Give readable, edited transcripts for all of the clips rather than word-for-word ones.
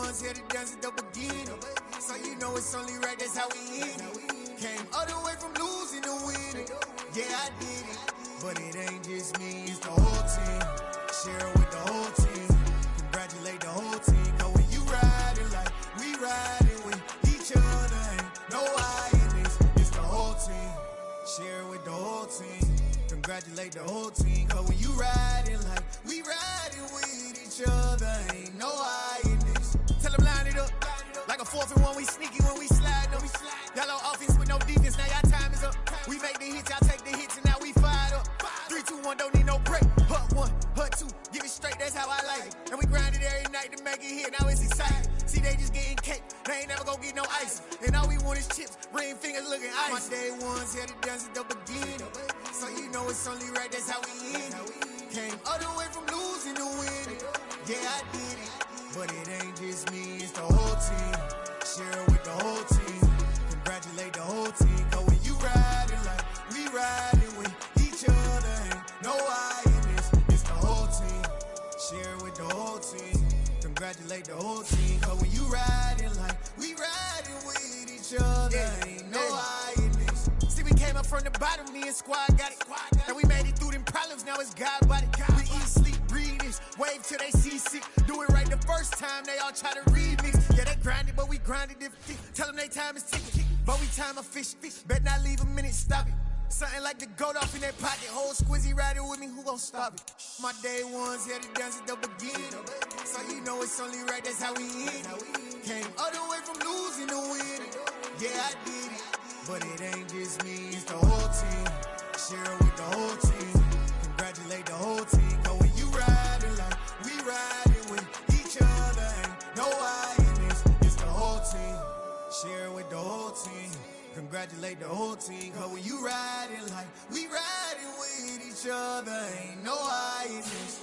ones here to dance at the beginning. So you know it's only right, that's how we end it. Came all the way from losing to winning. Yeah, I did it, but it ain't just me, it's the whole team. Share it with the whole team. Congratulate the whole team. Cause when you riding like we riding with each other, ain't no I in this, it's the whole team. Share it with the whole team. Congratulate the whole team. Cause when you riding like we riding with each other, ain't no I in this. Tell them line it up. Like a 4th and 1, we sneaky when we slide them. Y'all on offense with no defense, now y'all time is up. We make the hits, y'all take the hits, and now we fired up. 3, 2, 1, don't need no break. Hut 1, hut 2, give it straight, that's how I like it. And we grind it every night to make it hit, now it's exciting. See, they just getting cake, they ain't never gonna get no ice. And all we want is chips, ring fingers looking ice. My day ones here to dance at the beginning. So you know it's only right, that's how we end it. Came all the way from losing to winning. Yeah, I did it, but it ain't just me, it's the whole team. Share it with the whole team. Congratulate the whole team. Cause when you riding like we riding with each other, ain't no I in this, it's the whole team. Share it with the whole team. Congratulate the whole team. Cause when you riding like we riding with each other, ain't no I in this. See, we came up from the bottom, me and squad got it. And we made it through them problems, now it's God body. We eat, sleep, breathe this, wave till they see sick. Do it right the first time, they all try to remix. Yeah, they grinded, but we grinded different. Tell them they time is ticking, but we time a fish. Bet not leave a minute, stop it. Something like the goat off in their pocket. Whole squizzy riding with me, who gon' stop it? My day ones here to dance at the beginning. So you know it's only right, that's how we end it. Came all the way from losing to winning. Yeah, I did it, but it ain't just me, it's the whole team. Share it with the whole team. Congratulate the whole team. Cause when you riding like we riding with each other, ain't no I in this, it's the whole team. Share it with the whole team. Congratulate the whole team. Cause when you riding like we riding with each other, ain't no I in this.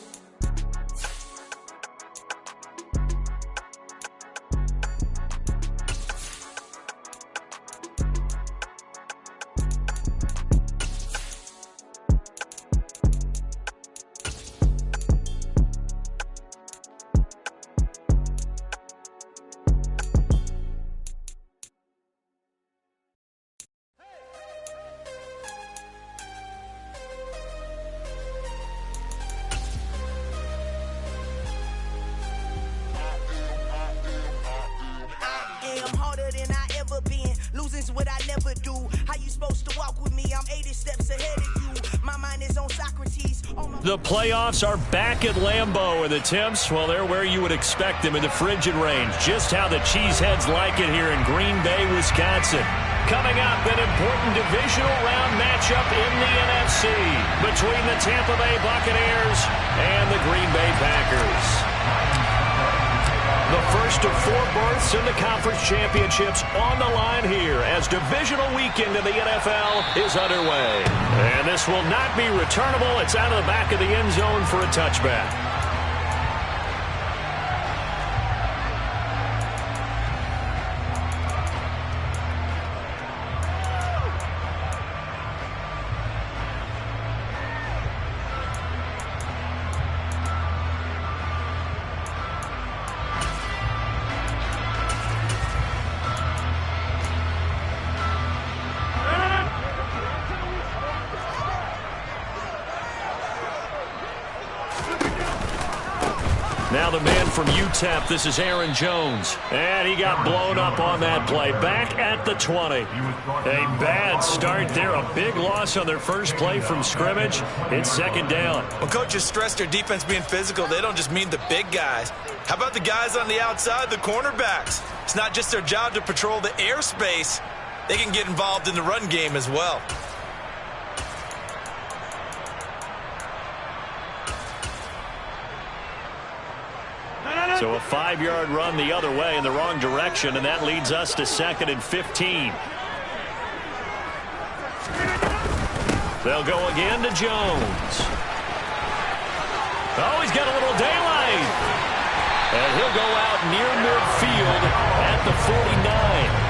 What I never do. How you supposed to walk with me? I'm 80 steps ahead of you. My mind is on Socrates. The playoffs are back at Lambeau, and the temps, well, they're where you would expect them in the frigid range. Just how the Cheeseheads like it here in Green Bay, Wisconsin. Coming up, an important divisional round matchup in the NFC between the Tampa Bay Buccaneers and the Green Bay Packers. The first of 4 berths in the conference championships on the line here as divisional weekend in the NFL is underway. And this will not be returnable. It's out of the back of the end zone for a touchback. Now the man from UTEP, this is Aaron Jones. And he got blown up on that play. Back at the 20. A bad start there. A big loss on their first play from scrimmage. It's second down. When coaches stress their defense being physical, they don't just mean the big guys. How about the guys on the outside, the cornerbacks? It's not just their job to patrol the airspace. They can get involved in the run game as well. So a 5-yard run the other way in the wrong direction, and that leads us to 2nd and 15. They'll go again to Jones. Oh, he's got a little daylight. And he'll go out near midfield at the 49.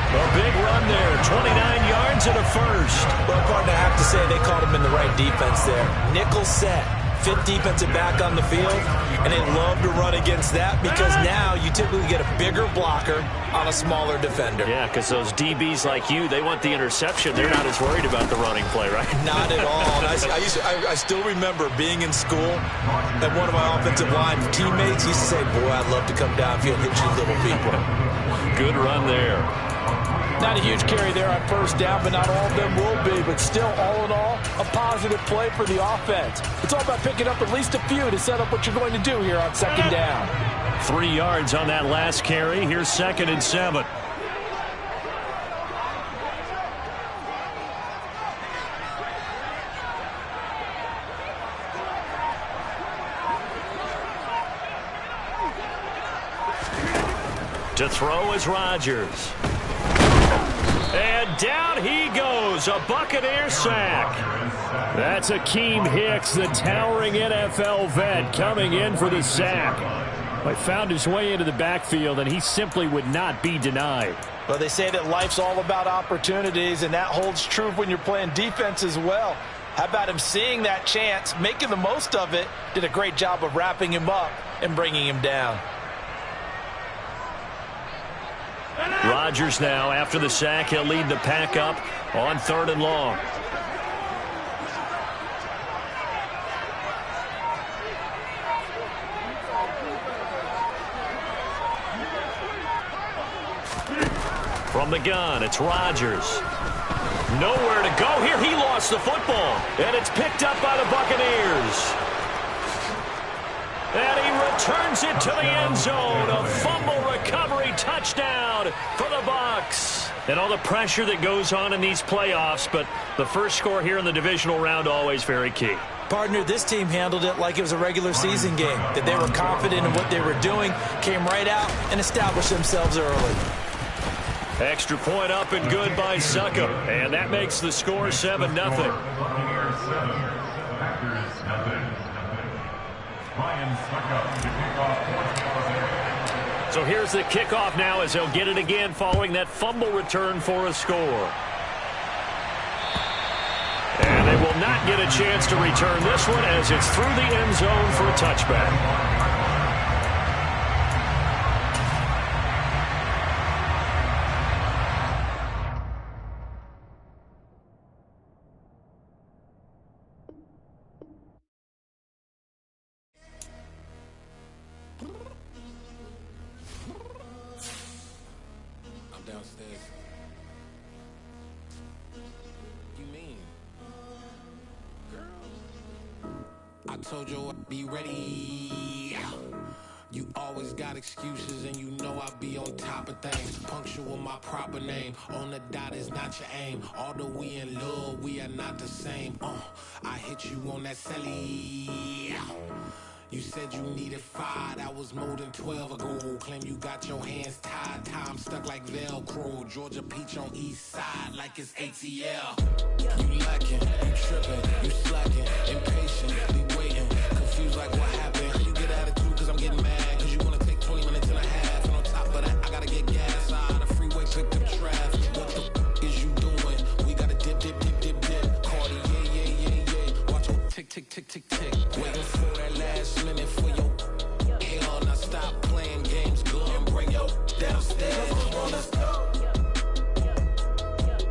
A big run there, 29 yards and a first. Well, partner, I have to say they called him in the right defense there. Nickel set. fifth defensive back on the field, and they love to run against that because now you typically get a bigger blocker on a smaller defender. Yeah, because those DBs like you, they want the interception. They're not as worried about the running play, right? Not at all. And I still remember being in school, and one of my offensive line teammates used to say, boy, I'd love to come downfield and hit you little people. Good run there. Not a huge carry there on first down, but not all of them will be. But still, all in all, a positive play for the offense. It's all about picking up at least a few to set up what you're going to do here on second down. 3 yards on that last carry. Here's 2nd and 7. To throw is Rodgers. And down he goes, a Buccaneer sack. That's Akeem Hicks, the towering NFL vet, coming in for the sack. He found his way into the backfield, and he simply would not be denied. Well, they say that life's all about opportunities, and that holds true when you're playing defense as well. How about him seeing that chance, making the most of it, did a great job of wrapping him up and bringing him down. Rodgers now, after the sack, he'll lead the pack up on 3rd and long. From the gun, it's Rodgers. Nowhere to go here. He lost the football, and it's picked up by the Buccaneers. And he returns it to the end zone. A fumble recovery touchdown for the Bucs. And all the pressure that goes on in these playoffs, but the first score here in the divisional round always very key. Partner, this team handled it like it was a regular season game, that they were confident in what they were doing, came right out and established themselves early. Extra point up and good by Succop. And that makes the score 7-0. So here's the kickoff now as they'll get it again following that fumble return for a score. And they will not get a chance to return this one as it's through the end zone for a touchback. Downstairs. You mean? Girl, I told you I'd be ready. You always got excuses and you know I be on top of things. Punctual my proper name. On the dot is not your aim. Although we in love, we are not the same. I hit you on that celly. You said you needed 5, that was more than 12 ago. Claim you got your hands tied, time stuck like Velcro. Georgia Peach on east side like it's ATL. You lacking, you tripping, you slacking, impatient, be waiting, confused like what happened. How you get attitude cause I'm getting mad, cause you wanna take 20 minutes and a half. And on top of that, I gotta get gas out of the freeway, pick up traffic. What the is you doing? We gotta dip, dip, dip, dip, dip. Cardi, yeah. Watch your tick, tick, tick, tick, tick. Waiting for that last minute for your hell. Now stop playing games, go and bring your downstairs. Come on, let's go.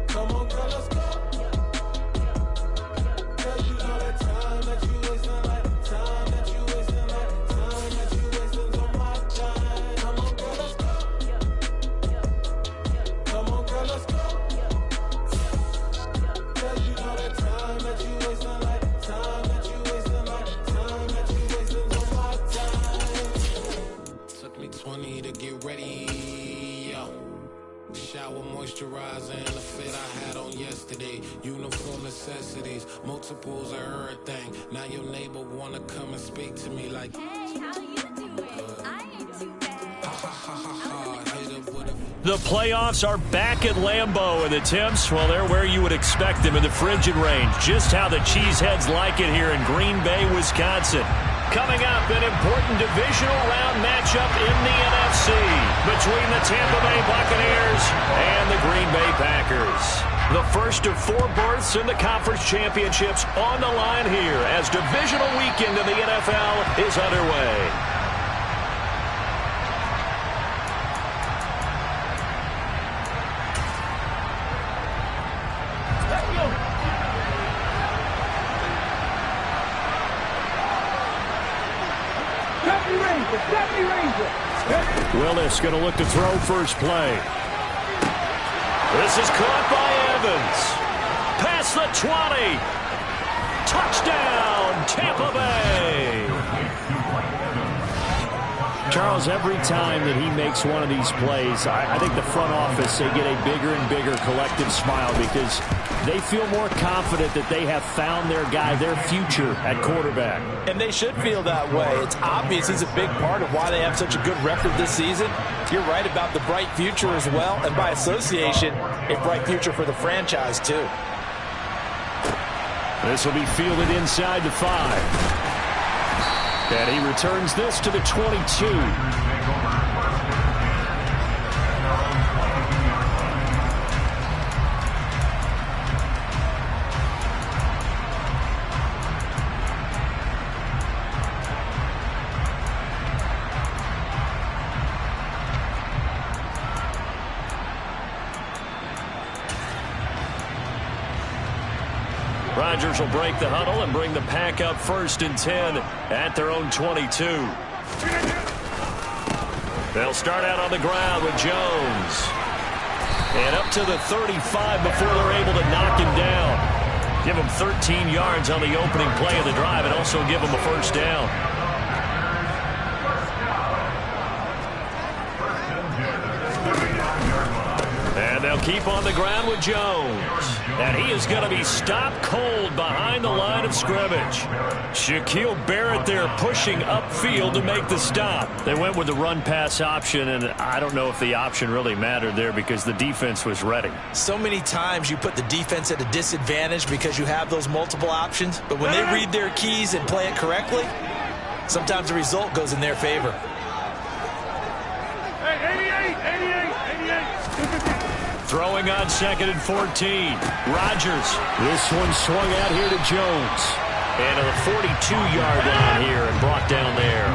Come on, girl, let's go. Cause you know that time that you wasting, like time that you wasting, like time that you wasting on my time. Come on, girl, let's go. Come on, girl, let's go. Cause you know that time that you wasting, like time that you wasting, like time that you wasting on my time. Took me 20 to get ready, yo. Shower moisturizer and the fit I had on yesterday. Uniform necessities, multiples of everything. Now your neighbor wanna come and speak to me like, Hey, how you doing? I ain't too bad. hit up with a The playoffs are back at Lambeau, and the Temps, well, they're where you would expect them in the frigid range. Just how the Cheeseheads like it here in Green Bay, Wisconsin. Coming up, an important divisional round matchup in the NFC between the Tampa Bay Buccaneers and the Green Bay Packers. The first of 4 berths in the conference championships on the line here as divisional weekend in the NFL is underway. Willis going to look to throw first play. This is caught by Evans. Past the 20. Touchdown, Tampa Bay. Charles, every time that he makes one of these plays, I think the front office, they get a bigger and bigger collective smile because they feel more confident that they have found their guy, their future at quarterback. And they should feel that way. It's obvious he's a big part of why they have such a good record this season. You're right about the bright future as well, and by association, a bright future for the franchise too. This will be fielded inside the 5. And he returns this to the 22. Rodgers will break the huddle and bring the pack up 1st and 10 at their own 22. They'll start out on the ground with Jones. And up to the 35 before they're able to knock him down. Give him 13 yards on the opening play of the drive and also give him a first down. And they'll keep on the ground with Jones. And he is going to be stopped cold behind the line of scrimmage. Shaquille Barrett there pushing upfield to make the stop. They went with the run-pass option, and I don't know if the option really mattered there because the defense was ready. So many times you put the defense at a disadvantage because you have those multiple options, but when they read their keys and play it correctly, sometimes the result goes in their favor. Throwing on 2nd and 14. Rodgers. This one swung out here to Jones. And to the 42-yard line here and brought down there.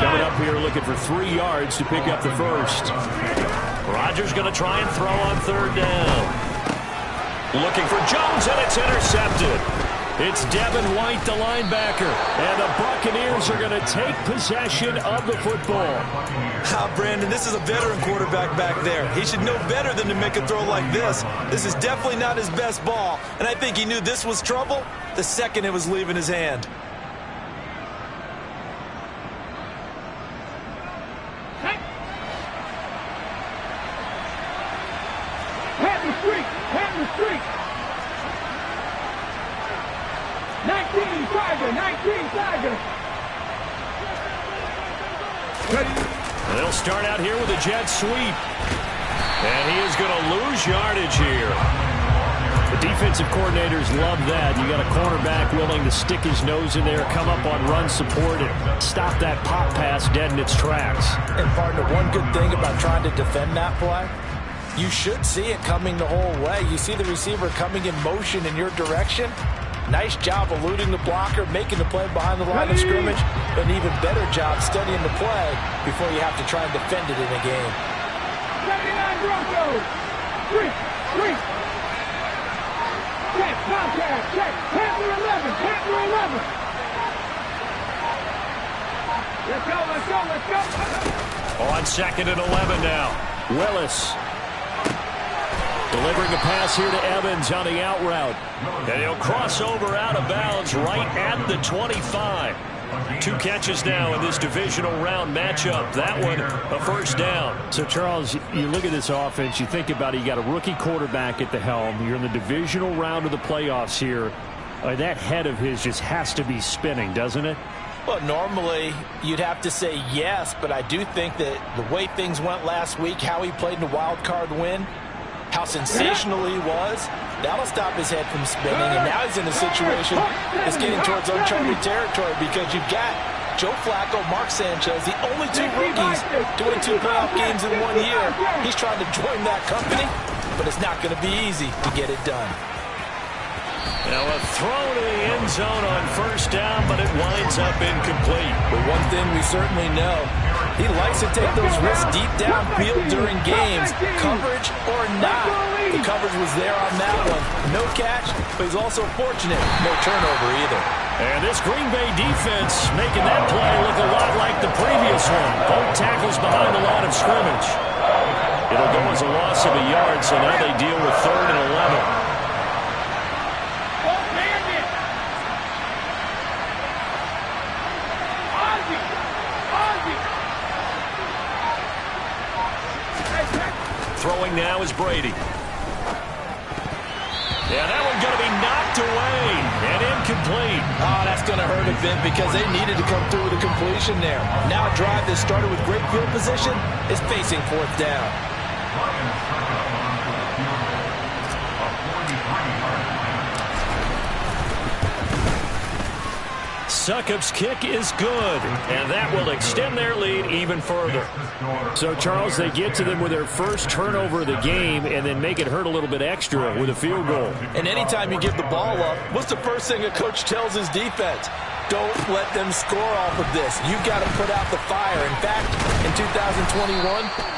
Coming up here looking for 3 yards to pick up the first. Rodgers going to try and throw on 3rd down. Looking for Jones, and it's intercepted. It's Devin White, the linebacker. And the Buccaneers are going to take possession of the football. Brandon, this is a veteran quarterback back there. He should know better than to make a throw like this. This is definitely not his best ball. And I think he knew this was trouble the second it was leaving his hand. They'll start out here with a jet sweep. And he is going to lose yardage here. The defensive coordinators love that. You got a cornerback willing to stick his nose in there, come up on run support, and stop that pop pass dead in its tracks. And partner, one good thing about trying to defend that play, you should see it coming the whole way. You see the receiver coming in motion in your direction. Nice job eluding the blocker, making the play behind the line of scrimmage, but an even better job studying the play before you have to try and defend it in a game. 79 Broncos. Three. Check, contact, check. Panther 11. Let's go. On 2nd and 11 now. Willis. Delivering a pass here to Evans on the out route. And he'll cross over out of bounds right at the 25. 2 catches now in this divisional round matchup. That one, a first down. So, Charles, you look at this offense, you think about it, you got a rookie quarterback at the helm. You're in the divisional round of the playoffs here. That head of his just has to be spinning, doesn't it? Well, normally you'd have to say yes, but I do think that the way things went last week, how he played in the wild card win, how sensational he was, that'll stop his head from spinning. And now he's in a situation that's getting towards uncharted territory because you've got Joe Flacco, Mark Sanchez, the only 2 rookies to win 2 playoff games in 1 year. He's trying to join that company. but it's not going to be easy to get it done. Now a throw to the end zone on first down, but it winds up incomplete. But one thing we certainly know, he likes to take those risks deep downfield during games, coverage or not. The coverage was there on that one. No catch, but he's also fortunate. No turnover either. And this Green Bay defense making that play look a lot like the previous one. Both tackles behind the line of scrimmage. It'll go as a loss of a yard, so now they deal with 3rd and 11. Throwing now is Brady. Yeah, that one's going to be knocked away and incomplete. Oh, that's going to hurt a bit because they needed to come through with a completion there. Now a drive that started with great field position is facing 4th down. Succop's kick is good, and that will extend their lead even further. So, Charles, they get to them with their first turnover of the game and then make it hurt a little bit extra with a field goal. And anytime you give the ball up, what's the first thing a coach tells his defense? Don't let them score off of this. You've got to put out the fire. In fact, in 2021,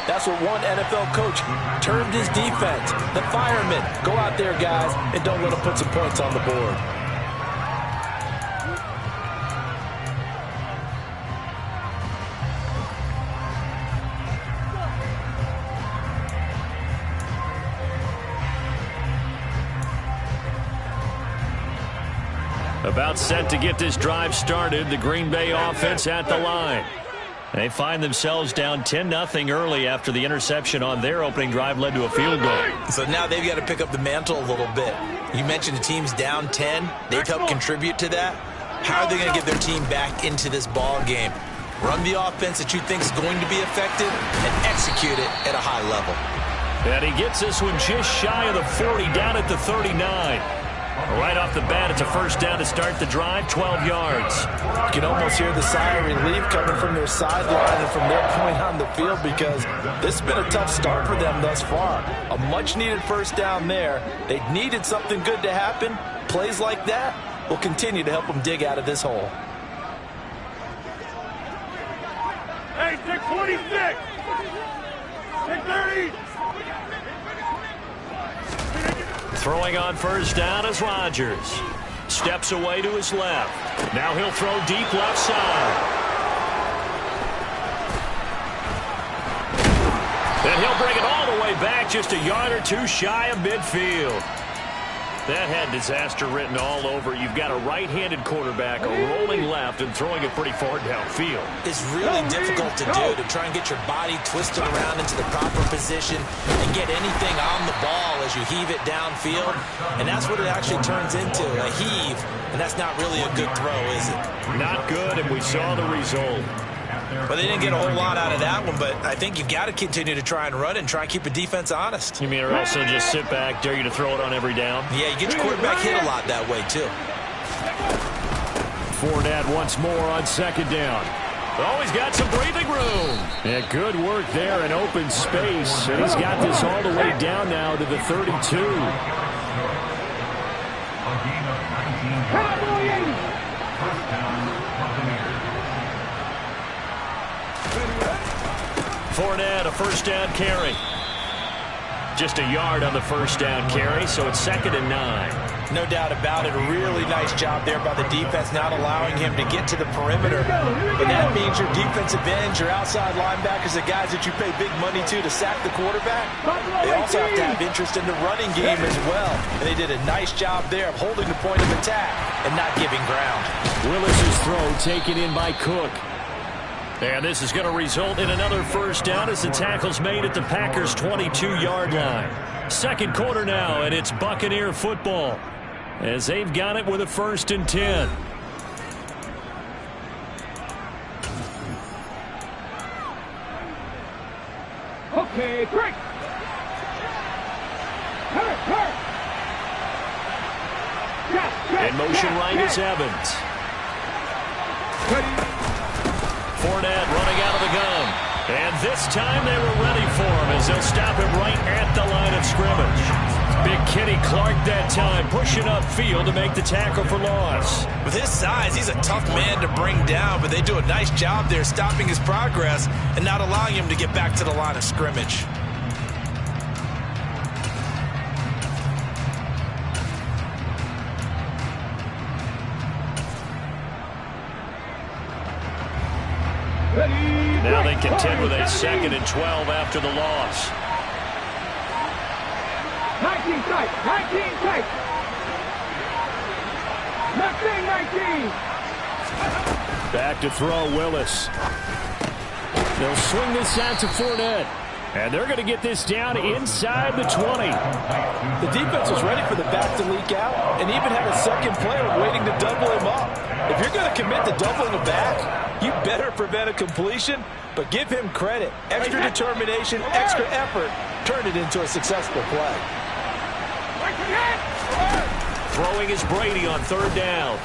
that's what one NFL coach termed his defense. The firemen. Go out there, guys, and don't let them put some points on the board. About set to get this drive started, the Green Bay offense at the line. They find themselves down 10-0 early after the interception on their opening drive led to a field goal. So now they've got to pick up the mantle a little bit. You mentioned the team's down 10. They've helped contribute to that. How are they going to get their team back into this ball game? Run the offense that you think is going to be effective and execute it at a high level. And he gets this one just shy of the 40, down at the 39. Right off the bat, it's a first down to start the drive, 12 yards. You can almost hear the sigh of relief coming from their sideline and from their point on the field because this has been a tough start for them thus far. A much-needed first down there. They needed something good to happen. Plays like that will continue to help them dig out of this hole. Hey, 626! 630! Throwing on first down is Rodgers. Steps away to his left. Now he'll throw deep left side. And he'll bring it all the way back, just a yard or two shy of midfield. That had disaster written all over. You've got a right-handed quarterback rolling left and throwing it pretty far downfield. It's really difficult to do, to try and get your body twisted around into the proper position and get anything on the ball as you heave it downfield. And that's what it actually turns into, a heave. And that's not really a good throw, is it? Not good, and we saw the result. Well, they didn't get a whole lot out of that one, but I think you've got to continue to try and run and try and keep the defense honest. You mean or also just sit back, dare you to throw it on every down? Yeah, you get your quarterback hit a lot that way, too. Fournette once more on second down. Oh, he's got some breathing room. Yeah, good work there in open space. And he's got this all the way down now to the 32. Fournette, a first down carry. Just a yard on the first down carry, so it's 2nd and 9. No doubt about it. A really nice job there by the defense, not allowing him to get to the perimeter. But that means your defensive ends, your outside linebackers, the guys that you pay big money to sack the quarterback, they also have to have interest in the running game as well. And they did a nice job there of holding the point of attack and not giving ground. Willis's throw taken in by Cook. And this is going to result in another first down as the tackle's made at the Packers' 22-yard line. Second quarter now, and it's Buccaneer football as they've got it with a 1st and 10. Okay, quick! In motion right is Evans. Fournette running out of the gun. And this time they were ready for him as they'll stop him right at the line of scrimmage. Big Kenny Clark that time pushing upfield to make the tackle for loss. With his size, he's a tough man to bring down, but they do a nice job there stopping his progress and not allowing him to get back to the line of scrimmage. Now they contend with a 2nd and 12 after the loss. 19 tight, 19 tight. Left wing 19. Back to throw, Willis. They'll swing this out to Fournette. And they're going to get this down inside the 20. The defense was ready for the back to leak out and even had a second player waiting to double him up. If you're going to commit to doubling a back, you better prevent a completion, but give him credit. Extra determination, extra effort, turned it into a successful play. Throwing is Brady on 3rd down.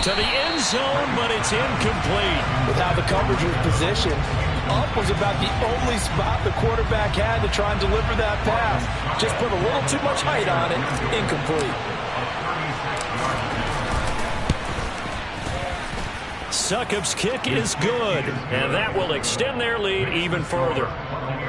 To the end zone, but it's incomplete. With how the coverage was positioned, up was about the only spot the quarterback had to try and deliver that pass. Just put a little too much height on it. Incomplete. Succop's kick is good, and that will extend their lead even further.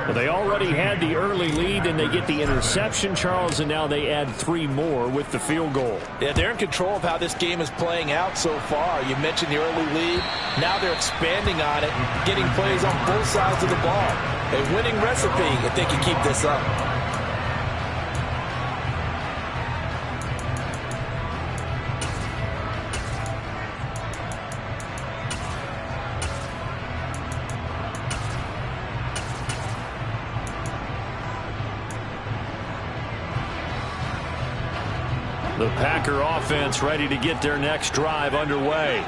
Well, they already had the early lead, and they get the interception, Charles, and now they add 3 more with the field goal. Yeah, they're in control of how this game is playing out so far. You mentioned the early lead. Now they're expanding on it, getting plays on both sides of the ball. A winning recipe if they can keep this up. The Packer offense ready to get their next drive underway.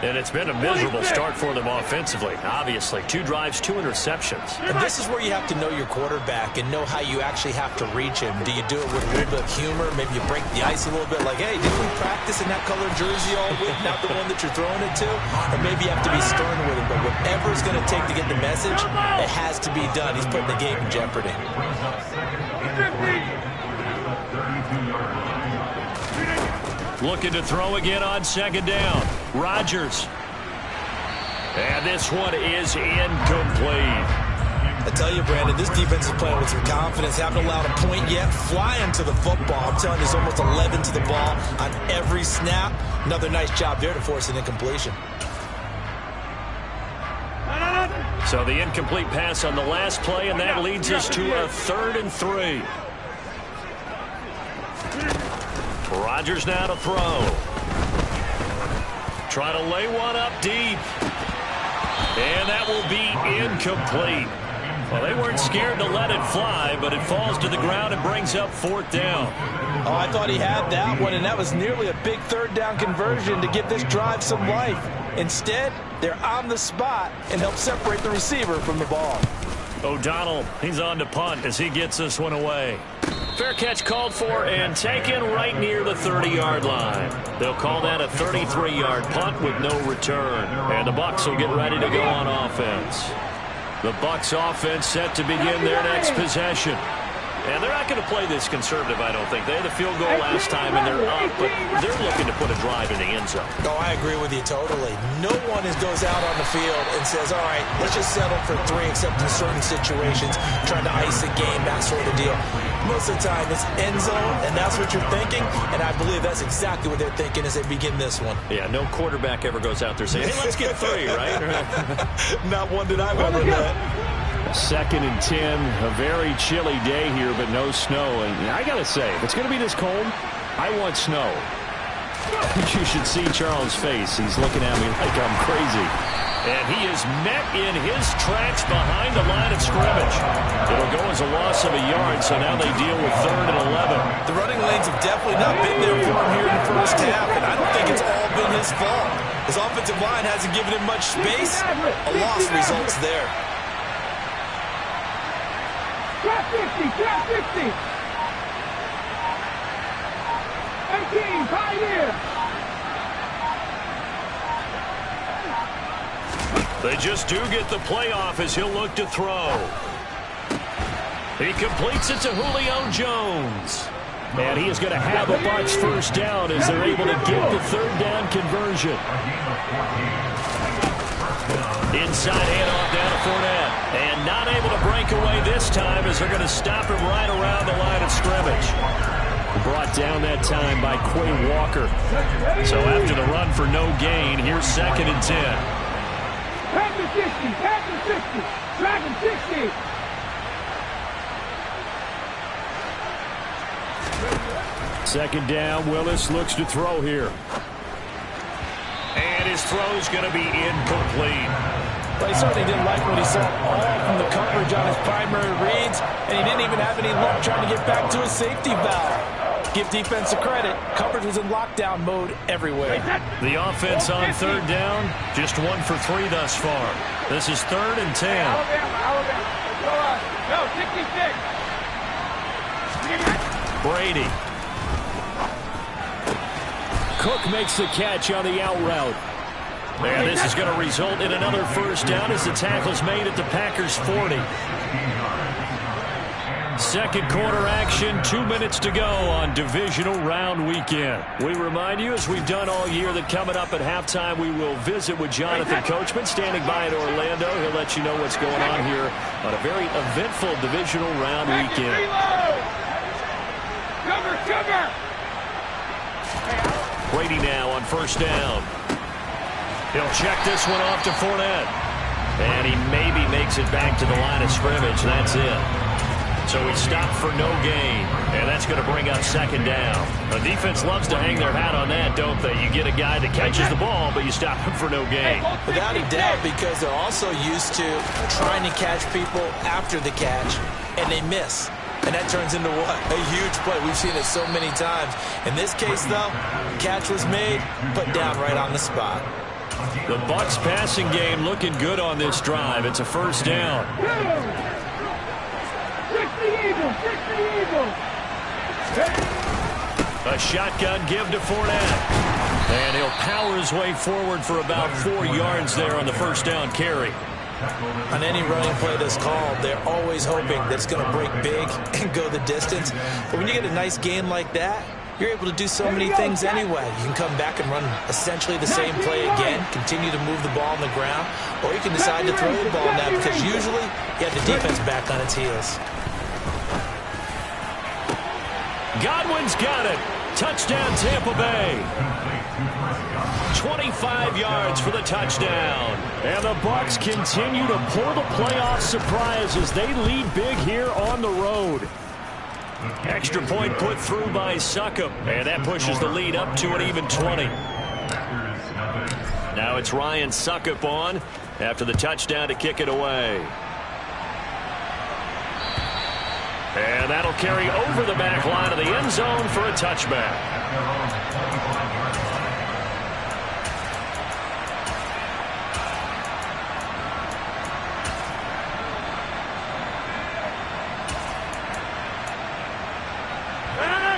And it's been a miserable start for them offensively. Obviously, 2 drives, 2 interceptions. And this is where you have to know your quarterback and know how you actually have to reach him. Do you do it with a little bit of humor? Maybe you break the ice a little bit like, hey, didn't we practice in that colored jersey all week, not the one that you're throwing it to? Or maybe you have to be stern with him. But whatever it's going to take to get the message, it has to be done. He's putting the game in jeopardy. Looking to throw again on 2nd down. Rodgers. And this one is incomplete. I tell you, Brandon, this defense is playing with some confidence. Haven't allowed a point yet. Flying to the football. I'm telling you, there's almost 11 to the ball on every snap. Another nice job there to force an incompletion. So the incomplete pass on the last play, and that leads us to a 3rd and 3. Rodgers now to throw. Trying to lay one up deep. And that will be incomplete. Well, they weren't scared to let it fly, but it falls to the ground and brings up 4th down. Oh, I thought he had that one, and that was nearly a big 3rd down conversion to give this drive some life. Instead, they're on the spot and help separate the receiver from the ball. O'Donnell, he's on to punt as he gets this one away. Fair catch called for and taken right near the 30-yard line. They'll call that a 33-yard punt with no return. And the Bucs will get ready to go on offense. The Bucs offense set to begin their next possession. And they're not going to play this conservative, I don't think. They had the field goal last time, and they're up, but they're looking to put a drive in the end zone. Oh, I agree with you totally. No one goes out on the field and says, all right, let's just settle for 3, except in certain situations, trying to ice a game, that sort of deal. Most of the time, it's end zone, and that's what you're thinking, and I believe that's exactly what they're thinking as they begin this one. Yeah, no quarterback ever goes out there saying, hey, let's get 3, right? Not one that I've ever met. 2nd and 10, a very chilly day here, but no snow. And I got to say, if it's going to be this cold, I want snow. You should see Charles' face. He's looking at me like I'm crazy. And he is met in his tracks behind the line of scrimmage. It'll go as a loss of a yard, so now they deal with 3rd and 11. The running lanes have definitely not been there for him here in the first half, and I don't think it's all been his fault. His offensive line hasn't given him much space. A loss results there. Trap 50, trap 50. 18, Pioneer. They just do get the playoff as he'll look to throw. He completes it to Julio Jones. And he is going to have a Bucs first down as they're able to get the third down conversion. Inside handoff down to Fournette. And not able to break away this time as they're going to stop him right around the line of scrimmage. Brought down that time by Quay Walker. So after the run for no gain, here's 2nd and 10. Pass to 60, pass to 60, driving 60. Second down, Willis looks to throw here. And his throw's going to be incomplete. Well, he certainly didn't like what he saw all from the coverage on his primary reads, and he didn't even have any luck trying to get back to his safety valve. Give defense a credit. Coverage was in lockdown mode everywhere. The offense on third down, just 1 for 3 thus far. This is 3rd and 10. Alabama. No, 66. Brady. Cook makes the catch on the out route. And this is going to result in another first down as the tackle's made at the Packers' 40. Second quarter action, 2 minutes to go on divisional round weekend. We remind you, as we've done all year, that coming up at halftime, we will visit with Jonathan Coachman standing by in Orlando. He'll let you know what's going on here on a very eventful divisional round weekend. Cover. Brady now on first down. He'll check this one off to Fournette. And he maybe makes it back to the line of scrimmage. That's it. So he stopped for no gain. And that's going to bring up 2nd down. The defense loves to hang their hat on that, don't they? You get a guy that catches the ball, but you stop him for no gain. Without a doubt, because they're also used to trying to catch people after the catch, and they miss. And that turns into what? A huge play. We've seen it so many times. In this case, though, catch was made, put down right on the spot. The Bucs passing game looking good on this drive. It's a first down. 60 Eagles. A shotgun give to Fournette. And he'll power his way forward for about 4 yards there on the first down carry. On any running play that's called, they're always hoping that it's going to break big and go the distance. But when you get a nice gain like that, you're able to do so many things anyway. You can come back and run essentially the same play again, continue to move the ball on the ground, or you can decide to throw the ball now because usually you have the defense back on its heels. Godwin's got it. Touchdown, Tampa Bay. 25 yards for the touchdown. And the Bucs continue to pull the playoff surprise as they lead big here on the road. Extra point put through by Succop. And that pushes the lead up to an even 20. Now it's Ryan Succop on after the touchdown to kick it away. And that'll carry over the back line of the end zone for a touchback.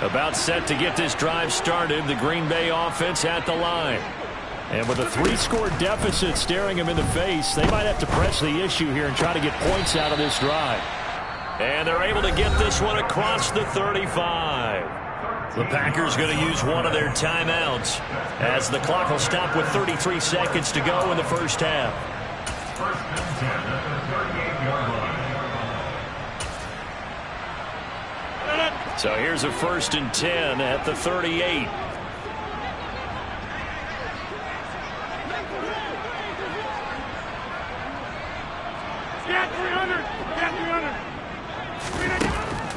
About set to get this drive started, the Green Bay offense at the line. And with a 3-score deficit staring them in the face, they might have to press the issue here and try to get points out of this drive. And they're able to get this one across the 35. The Packers going to use one of their timeouts as the clock will stop with 33 seconds to go in the first half. So here's a 1st and 10 at the 38.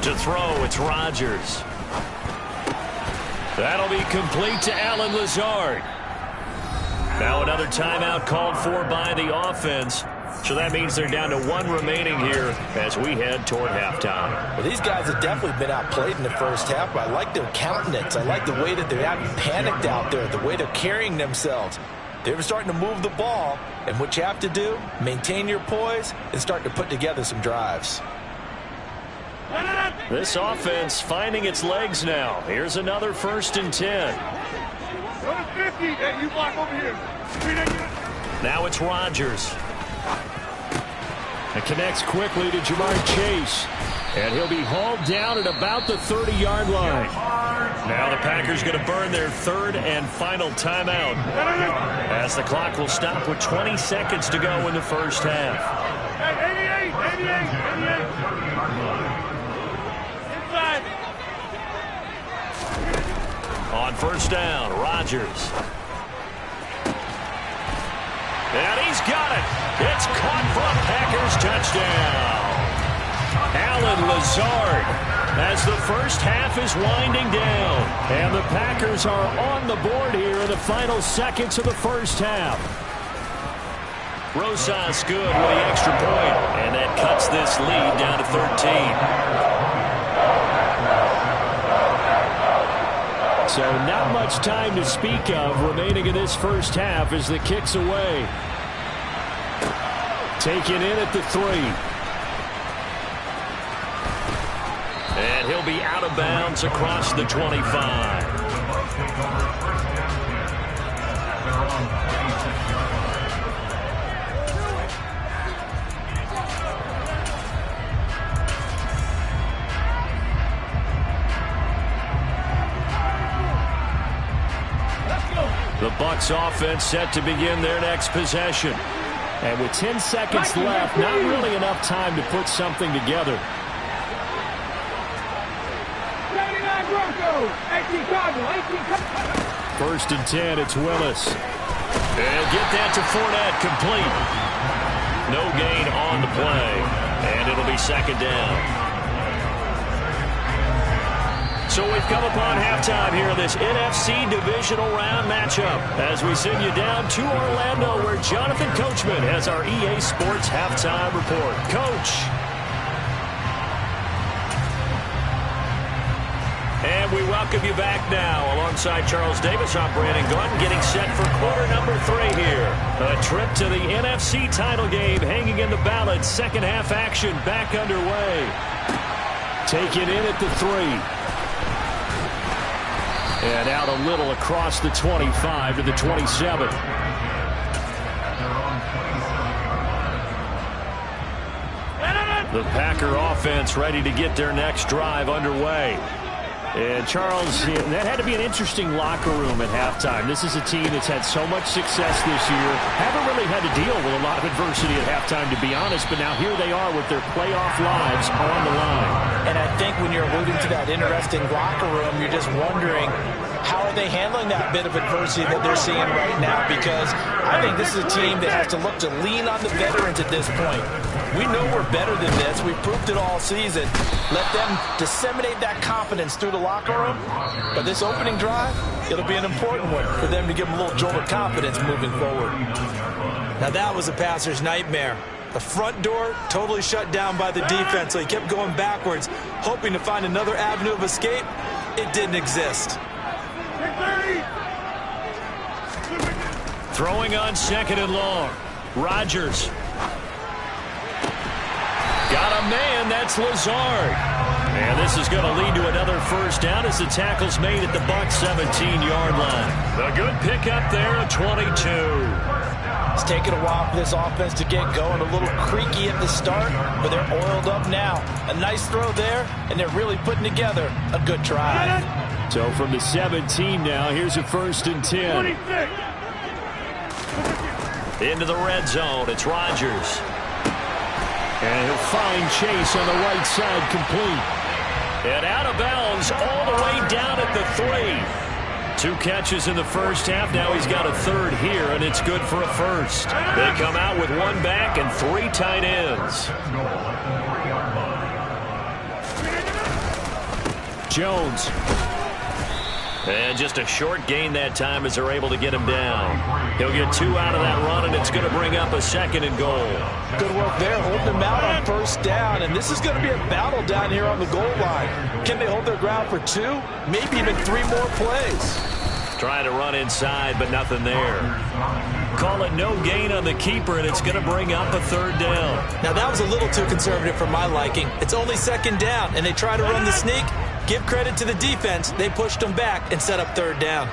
To throw, it's Rodgers. That'll be complete to Allen Lazard. Now another timeout called for by the offense. So that means they're down to 1 remaining here as we head toward halftime. Well, these guys have definitely been outplayed in the first half, but I like their countenance. I like the way that they're not panicked out there, the way they're carrying themselves. They're starting to move the ball, and what you have to do, maintain your poise and start to put together some drives. This offense finding its legs now. Here's another 1st and 10. Go to 50. Hey, you block over here. Now it's Rodgers. It connects quickly to Jamar Chase. And he'll be hauled down at about the 30-yard line. Now the Packers going to burn their third and final timeout, as the clock will stop with 20 seconds to go in the first half. 88. Inside. On first down, Rodgers. And he's got it. It's caught for a Packers touchdown. Allen Lazard, as the first half is winding down. And the Packers are on the board here in the final seconds of the first half. Rosas good with the extra point, and that cuts this lead down to 13. So not much time to speak of remaining in this first half as the kick's away. Taken in at the 3. And he'll be out of bounds across the 25. The Bucs offense set to begin their next possession. And with 10 seconds left, not really enough time to put something together. 79 Broncos, 18 Cardinals, 18 First and 10, it's Willis. And get that to Fournette, complete. No gain on the play. And it'll be second down. So we've come upon halftime here in this NFC Divisional Round matchup as we send you down to Orlando, where Jonathan Coachman has our EA Sports Halftime Report. Coach. And we welcome you back now. Alongside Charles Davis, I'm Brandon Glenn, getting set for quarter number 3 here. A trip to the NFC title game hanging in the balance. Second half action back underway. Taken in at the 3. And out a little across the 25 to the 27. The Packer offense ready to get their next drive underway. And Charles, that had to be an interesting locker room at halftime. This is a team that's had so much success this year. Haven't really had to deal with a lot of adversity at halftime, to be honest. But now here they are with their playoff lives on the line. And I think when you're alluding to that interesting locker room, you're just wondering, how are they handling that bit of adversity that they're seeing right now? Because I think this is a team that has to look to lean on the veterans at this point. We know we're better than this. We've proved it all season. Let them disseminate that confidence through the locker room. But this opening drive, it'll be an important one for them to give them a little jolt of confidence moving forward. Now that was a passer's nightmare. The front door totally shut down by the defense, so he kept going backwards, hoping to find another avenue of escape. It didn't exist. Throwing on second and long. Rodgers. Got a man, that's Lazard. And this is going to lead to another first down as the tackle's made at the Bucs 17-yard line. A good pickup there at 22. It's taken a while for this offense to get going. A little creaky at the start, but they're oiled up now. A nice throw there, and they're really putting together a good drive. So from the 17 now, here's a first and 10. 26. Into the red zone, it's Rodgers. And he'll find Chase on the right side, complete. And out of bounds all the way down at the 3. 2 catches in the first half. Now he's got a third here, and it's good for a first. They come out with 1 back and 3 tight ends. Jones. And just a short gain that time as they're able to get him down. He'll get 2 out of that run, and it's going to bring up a second and goal. Good work there, holding them out on first down, and this is going to be a battle down here on the goal line. Can they hold their ground for 2, maybe even 3 more plays? Trying to run inside, but nothing there. Call it no gain on the keeper, and it's going to bring up a third down. Now that was a little too conservative for my liking. It's only second down, and they try to run the sneak. Give credit to the defense. They pushed them back and set up third down.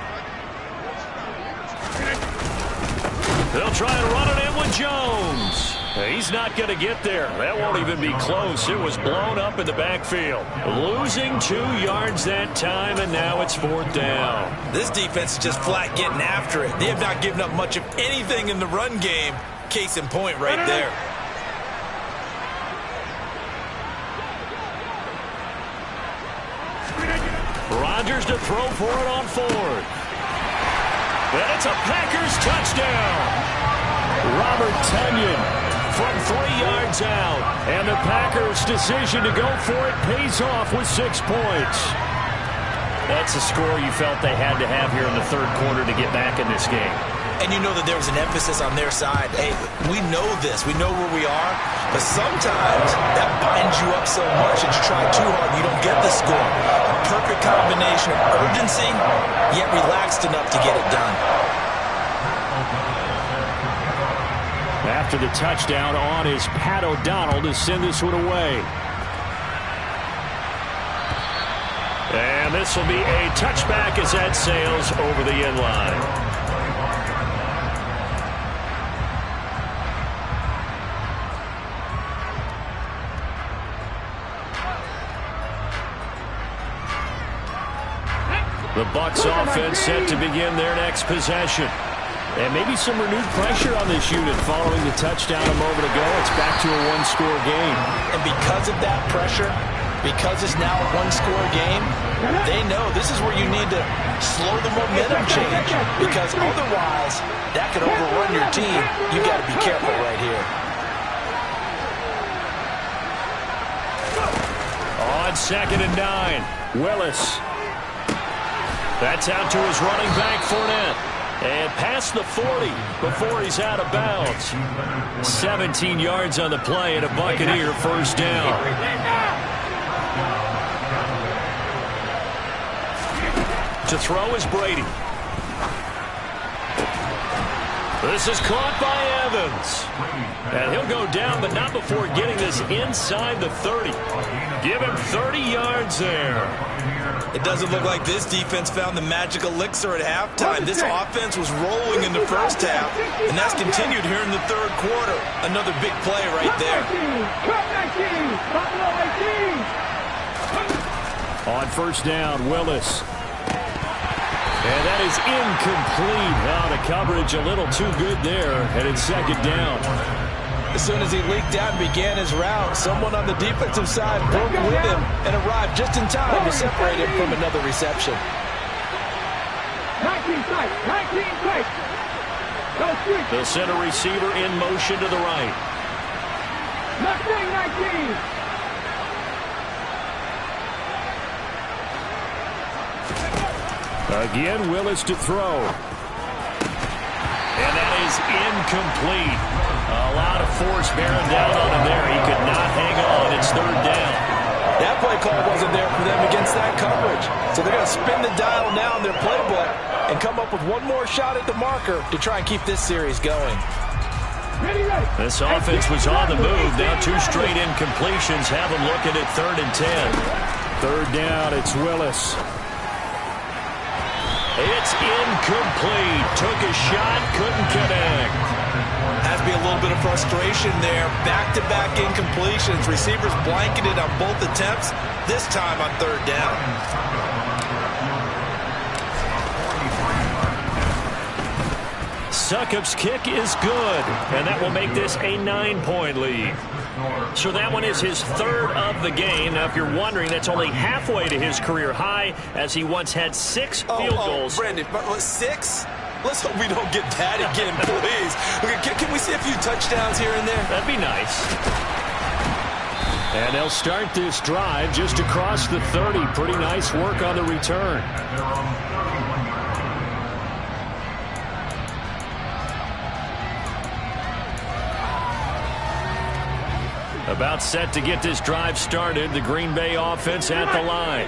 They'll try and run it in with Jones. He's not going to get there. That won't even be close. It was blown up in the backfield. Losing 2 yards that time, and now it's 4th down. This defense is just flat getting after it. They have not given up much of anything in the run game. Case in point right there. Rodgers to throw for it on 4th. And it's a Packers touchdown. Robert Tonyan from 3 yards out. And the Packers' decision to go for it pays off with 6 points. That's a score you felt they had to have here in the 3rd quarter to get back in this game. And you know that there was an emphasis on their side. Hey, we know this. We know where we are. But sometimes that binds you up so much that you try too hard and you don't get the score. A perfect combination of urgency, yet relaxed enough to get it done. After the touchdown on is Pat O'Donnell to send this one away. And this will be a touchback as that sails over the end line. The Bucs offense set to begin their next possession. And maybe some renewed pressure on this unit following the touchdown a moment ago. It's back to a 1-score game. And because of that pressure, because it's now a 1-score game, they know this is where you need to slow the momentum change. Because otherwise, that could overrun your team. You got to be careful right here. On 2nd and 9, Willis. That's out to his running back, Fournette. And past the 40 before he's out of bounds. 17 yards on the play and a Buccaneer 1st down. To throw is Brady. This is caught by Evans. And he'll go down, but not before getting this inside the 30. Give him 30 yards there. It doesn't look like this defense found the magic elixir at halftime. This offense was rolling in the 1st half, and that's continued here in the 3rd quarter. Another big play right there. On 1st down, Willis. And that is incomplete. Now the coverage a little too good there, and it's 2nd down. As soon as he leaked out and began his route, someone on the defensive side broke with him and arrived just in time to separate him from another reception. 19 tight, 19 tight. The center receiver in motion to the right. Left wing 19. Again, Willis to throw. And that is incomplete. A lot of force bearing down on him there. He could not hang on. It's 3rd down. That play call wasn't there for them against that coverage. So they're going to spin the dial now in their playbook and come up with one more shot at the marker to try and keep this series going. This offense was on the move. Now 2 straight incompletions have them looking at 3rd and 10. 3rd down, it's Willis. It's incomplete. Took a shot, couldn't connect. Has to be a little bit of frustration there. Back-to-back incompletions. Receivers blanketed on both attempts, this time on 3rd down. Succop's kick is good, and that will make this a 9-point lead. So that one is his 3rd of the game. Now, if you're wondering, that's only halfway to his career high, as he once had 6 field goals. Brandon, 6? Let's hope we don't get that again, please. Okay, can we see a few touchdowns here and there? That'd be nice. And they'll start this drive just across the 30. Pretty nice work on the return. About set to get this drive started. The Green Bay offense at the line.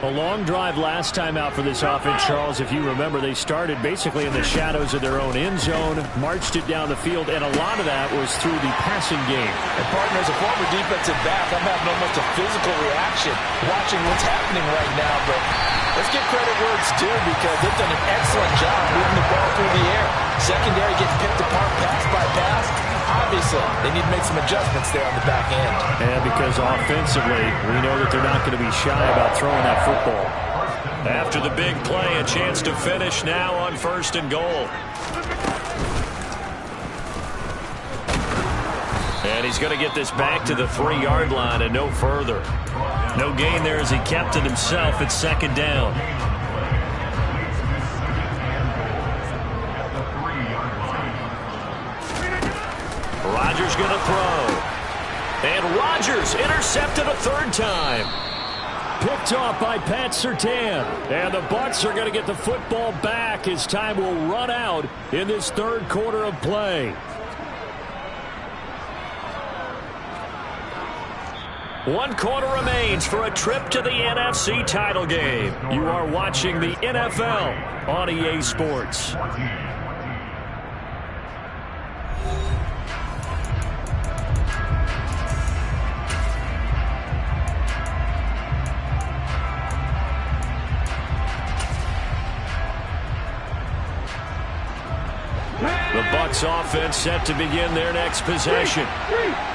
A long drive last time out for this offense, Charles. If you remember, they started basically in the shadows of their own end zone, marched it down the field, and a lot of that was through the passing game. And partner, as a former defensive back, I'm having almost a physical reaction watching what's happening right now. But let's give credit where it's due, because they've done an excellent job moving the ball through the air. Secondary getting picked apart pass by pass. Obviously, they need to make some adjustments there on the back end. And because offensively, we know that they're not going to be shy about throwing that football. After the big play, a chance to finish now on 1st and goal. And he's going to get this back to the 3-yard line and no further. No gain there as he kept it himself at 2nd down. Rodgers going to throw. And Rodgers intercepted a 3rd time. Picked off by Pat Surtain. And the Bucs are going to get the football back as time will run out in this 3rd quarter of play. 1 quarter remains for a trip to the NFC title game. You are watching the NFL on EA Sports. The Bucs offense set to begin their next possession.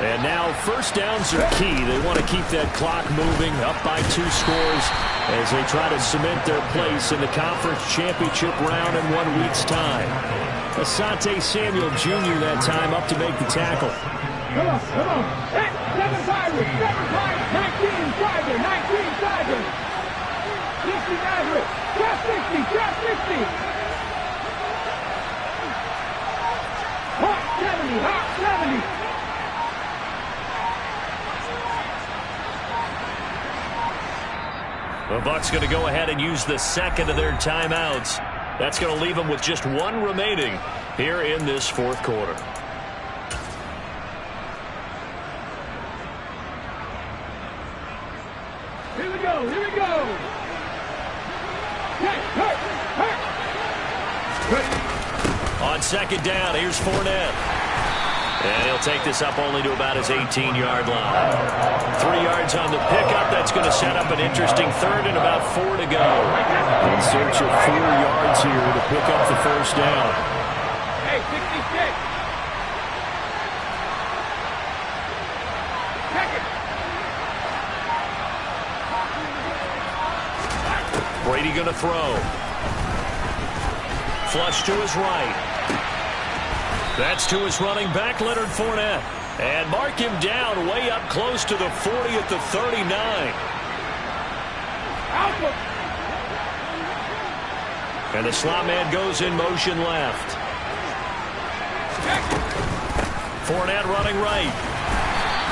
And now 1st downs are key. They want to keep that clock moving, up by 2 scores as they try to cement their place in the conference championship round in 1 week's time. Asante Samuel Jr. that time up to make the tackle. Come on, come on. 7 Tigers, 19 Tigers, 19 Tigers. 60 Maverick, trap 60, trap 60. Hot 70, hot 70. The Bucs going to go ahead and use the 2nd of their timeouts. That's going to leave them with just 1 remaining here in this 4th quarter. Here we go, here we go. On 2nd down, here's Fournette. And he'll take this up only to about his 18-yard line. 3 yards on the pickup. That's going to set up an interesting 3rd and about 4 to go. In search of 4 yards here to pick up the 1st down. Hey, 66. Brady going to throw. Flush to his right. That's to his running back, Leonard Fournette. And mark him down way up close to the 40 at the 39. And the slot man goes in motion left. Fournette running right.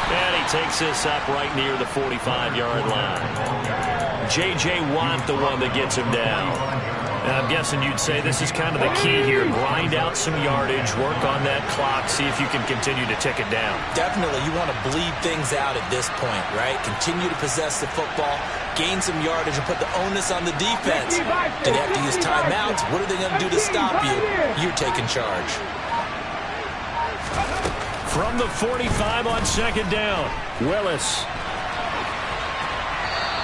And he takes this up right near the 45-yard line. J.J. Watt, the one that gets him down. And I'm guessing you'd say this is kind of the key here. Grind out some yardage, work on that clock, see if you can continue to tick it down. Definitely, you want to bleed things out at this point, right? Continue to possess the football, gain some yardage, and put the onus on the defense. Do they have to use timeouts? What are they going to do to stop you? You're taking charge. From the 45 on 2nd down, Willis.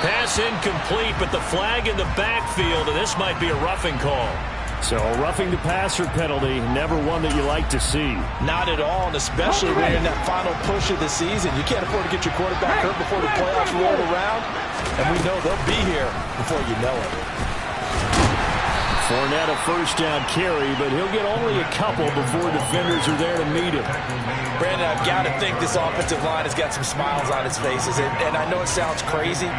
Pass incomplete, but the flag in the backfield, and this might be a roughing call. So a roughing the passer penalty, never one that you like to see. Not at all, and especially when you're in that final push of the season. You can't afford to get your quarterback hurt before the playoffs roll around, and we know they'll be here before you know it. Fournette a 1st down carry, but he'll get only a couple before defenders are there to meet him. Brandon, I've got to think this offensive line has got some smiles on its faces, and I know it sounds crazy,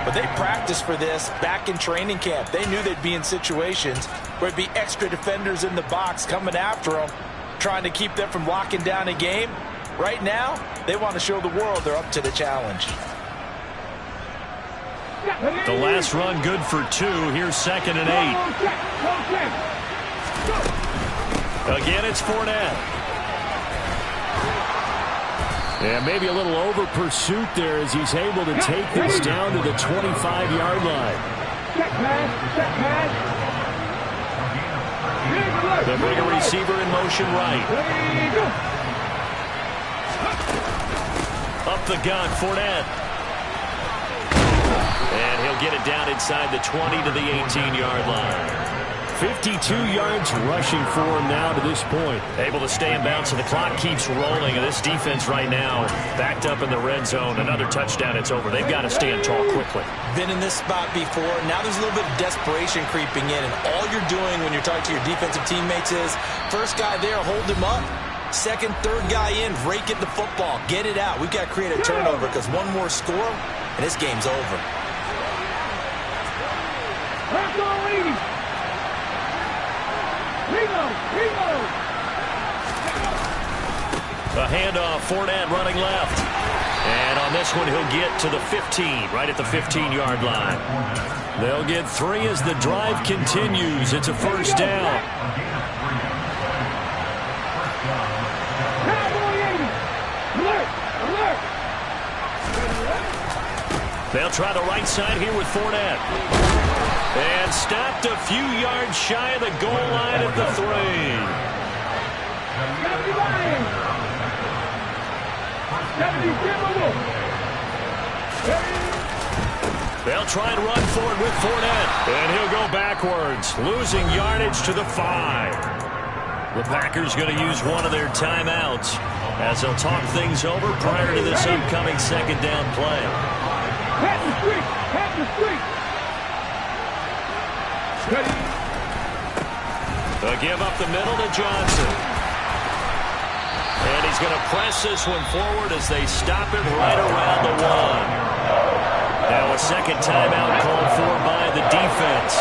but they practiced for this back in training camp. They knew they'd be in situations where there'd be extra defenders in the box coming after them, trying to keep them from locking down a game. Right now, they want to show the world they're up to the challenge. The last run good for 2. Here's 2nd and 8. Again, it's Fournette. Yeah, maybe a little over pursuit there as he's able to take this down to the 25-yard line. They bring a receiver in motion right. Up the gun, Fournette. And he'll get it down inside the 20 to the 18-yard line. 52 yards rushing for him now to this point. Able to stay in bounds, so the clock keeps rolling. And this defense right now backed up in the red zone. Another touchdown, it's over. They've got to stand tall quickly. Been in this spot before. Now there's a little bit of desperation creeping in. And all you're doing when you're talking to your defensive teammates is, first guy there, hold him up. Second, third guy in, rake at the football. Get it out. We've got to create a turnover because one more score, and this game's over. A handoff, Fournette running left. And on this one, he'll get to the 15, right at the 15-yard line. They'll get 3 as the drive continues. It's a first down. They'll try the right side here with Fournette. And stopped a few yards shy of the goal line at the 3. They'll try and run for it with Fournette. And he'll go backwards, losing yardage to the 5. The Packers going to use one of their timeouts as they'll talk things over prior to this upcoming second down play. They'll give up the middle to Johnson. And he's going to press this one forward as they stop it right around the 1. Now a second timeout called for by the defense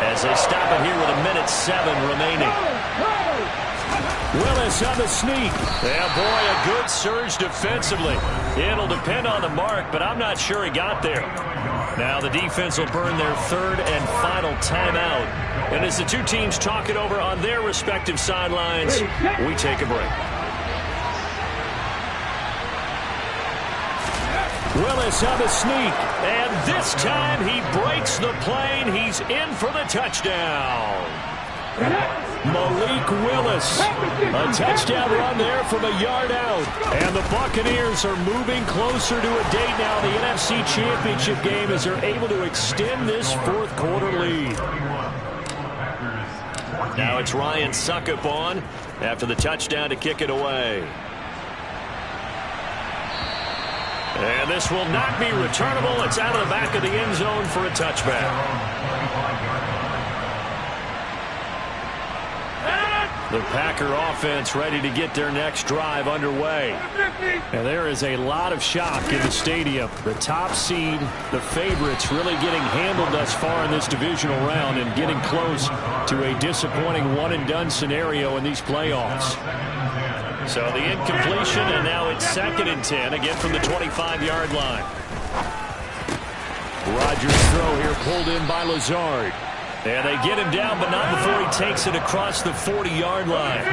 as they stop it here with 1:07 remaining. Willis on the sneak. Yeah, boy, a good surge defensively. It'll depend on the mark, but I'm not sure he got there. Now the defense will burn their third and final timeout. And as the two teams talk it over on their respective sidelines, we take a break. Willis on the sneak. And this time he breaks the plane. He's in for the touchdown. Malik Willis. A touchdown run there from a yard out. And the Buccaneers are moving closer to a date now, the NFC Championship game, as they're able to extend this fourth quarter lead. Now it's Ryan Suckup on after the touchdown to kick it away. And this will not be returnable. It's out of the back of the end zone for a touchback. The Packer offense ready to get their next drive underway. And there is a lot of shock in the stadium. The top seed, the favorites, really getting handled thus far in this divisional round and getting close to a disappointing one-and-done scenario in these playoffs. So the incompletion, and now it's 2nd and 10, again from the 25-yard line. Rodgers' throw here pulled in by Lazard. And they get him down, but not before he takes it across the 40-yard line.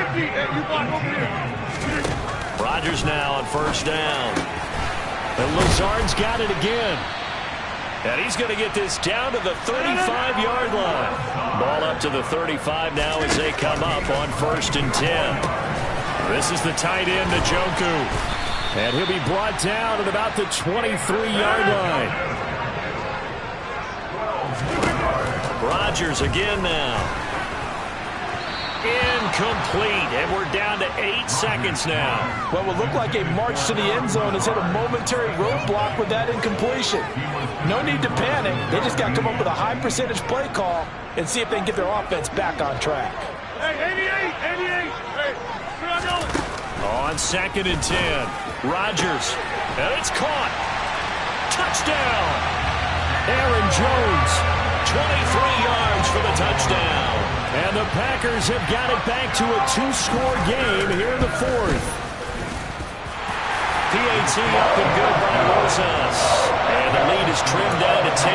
Rodgers now on first down. And Lazard's got it again. And he's going to get this down to the 35-yard line. Ball up to the 35 now as they come up on 1st and 10. This is the tight end, Njoku. And he'll be brought down at about the 23-yard line. Rodgers again now. Incomplete, and we're down to 8 seconds now. What will look like a march to the end zone has hit a momentary roadblock with that incompletion. No need to panic. They just got to come up with a high percentage play call and see if they can get their offense back on track. Hey, 88, hey, where am I going? On 2nd and 10, Rodgers, and it's caught. Touchdown. Aaron Jones. 23 yards for the touchdown. And the Packers have got it back to a 2-score game here in the 4th. PAT up and good by Rosas. And the lead is trimmed down to 10.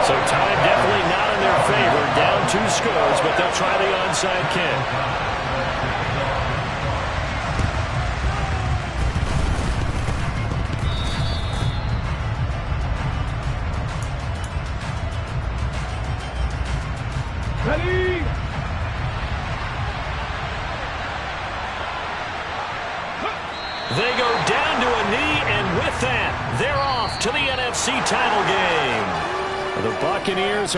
So time definitely not in their favor. Down 2 scores, but they'll try the onside kick. Ready? They go down to a knee, and with that, they're off to the NFC title game. The Buccaneers